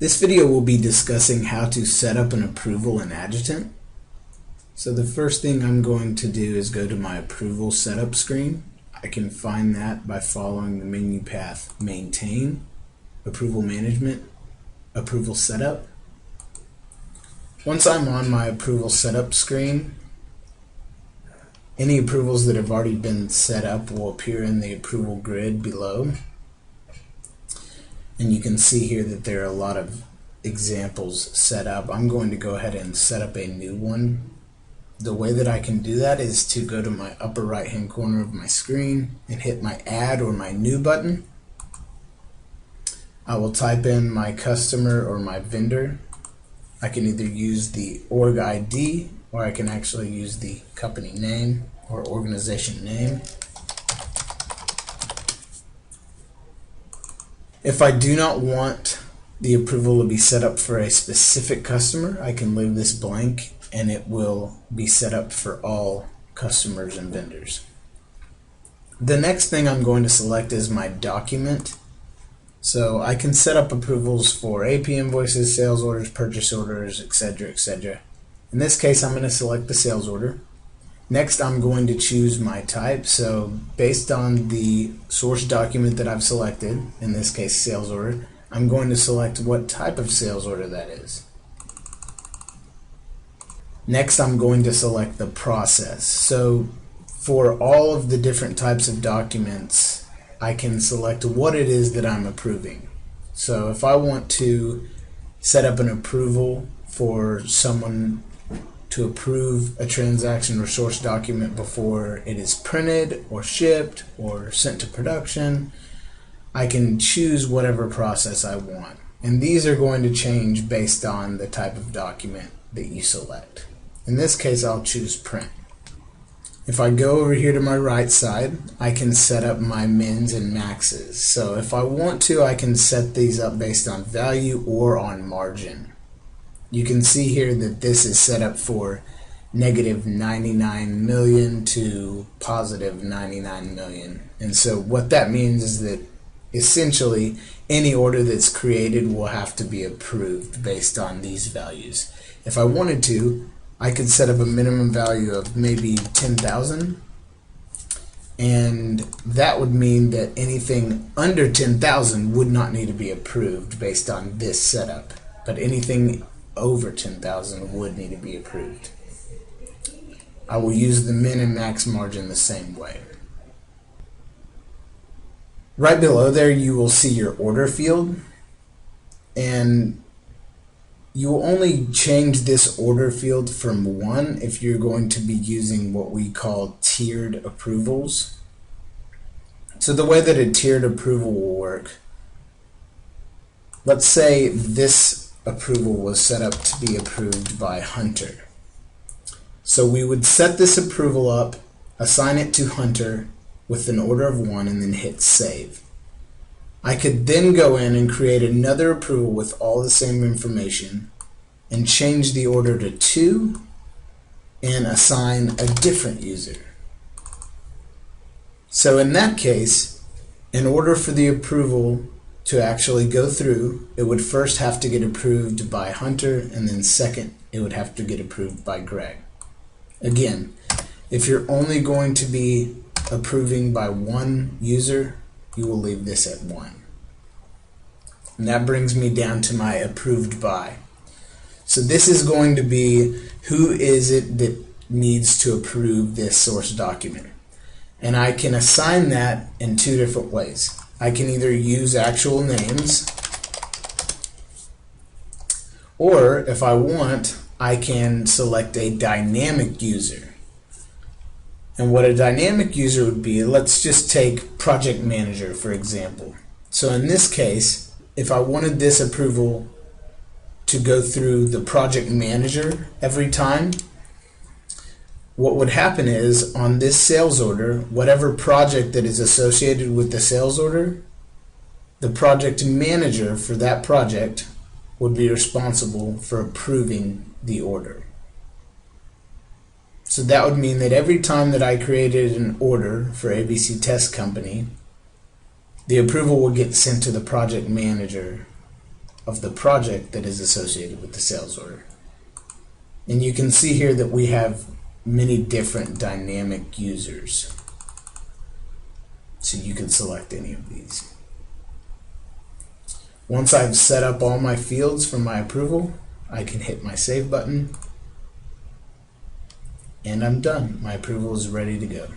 This video will be discussing how to set up an approval in Adjutant. So the first thing I'm going to do is go to my approval setup screen. I can find that by following the menu path Maintain, Approval Management, Approval Setup. Once I'm on my approval setup screen, any approvals that have already been set up will appear in the approval grid below. And you can see here that there are a lot of examples set up. I'm going to go ahead and set up a new one. The way that I can do that is to go to my upper right hand corner of my screen and hit my Add or my New button. I will type in my customer or my vendor. I can either use the org ID or I can actually use the company name or organization name. If I do not want the approval to be set up for a specific customer, I can leave this blank and it will be set up for all customers and vendors. The next thing I'm going to select is my document. So I can set up approvals for AP invoices, sales orders, purchase orders, etc., etc. In this case, I'm going to select the sales order. Next, I'm going to choose my type. So based on the source document that I've selected, in this case sales order, I'm going to select what type of sales order that is. Next, I'm going to select the process. So for all of the different types of documents, I can select what it is that I'm approving. So if I want to set up an approval for someone to approve a transaction or source document before it is printed or shipped or sent to production, I can choose whatever process I want. And these are going to change based on the type of document that you select. In this case, I'll choose print. If I go over here to my right side, I can set up my mins and maxes. So if I want to, I can set these up based on value or on margin. You can see here that this is set up for negative 99 million to positive 99 million. And so what that means is that essentially any order that's created will have to be approved based on these values. If I wanted to, I could set up a minimum value of maybe 10,000, and that would mean that anything under 10,000 would not need to be approved based on this setup, but anything over 10,000 would need to be approved. I will use the min and max margin the same way. Right below there you will see your order field, and you will only change this order field from 1 if you're going to be using what we call tiered approvals. So the way that a tiered approval will work, let's say this approval was set up to be approved by Hunter. So we would set this approval up, assign it to Hunter with an order of 1, and then hit save. I could then go in and create another approval with all the same information and change the order to 2 and assign a different user. So in that case, in order for the approval to actually go through, it would first have to get approved by Hunter, and then second, it would have to get approved by Greg. Again, if you're only going to be approving by one user, you will leave this at 1. And that brings me down to my approved by. So this is going to be who is it that needs to approve this source document. And I can assign that in 2 different ways. I can either use actual names, or if I want, I can select a dynamic user. And what a dynamic user would be, let's just take project manager for example. So in this case, if I wanted this approval to go through the project manager every time, what would happen is on this sales order, whatever project that is associated with the sales order, the project manager for that project would be responsible for approving the order. So that would mean that every time that I created an order for ABC Test Company, the approval will get sent to the project manager of the project that is associated with the sales order. And you can see here that we have many different dynamic users. So you can select any of these. Once I've set up all my fields for my approval, I can hit my save button, and I'm done. My approval is ready to go.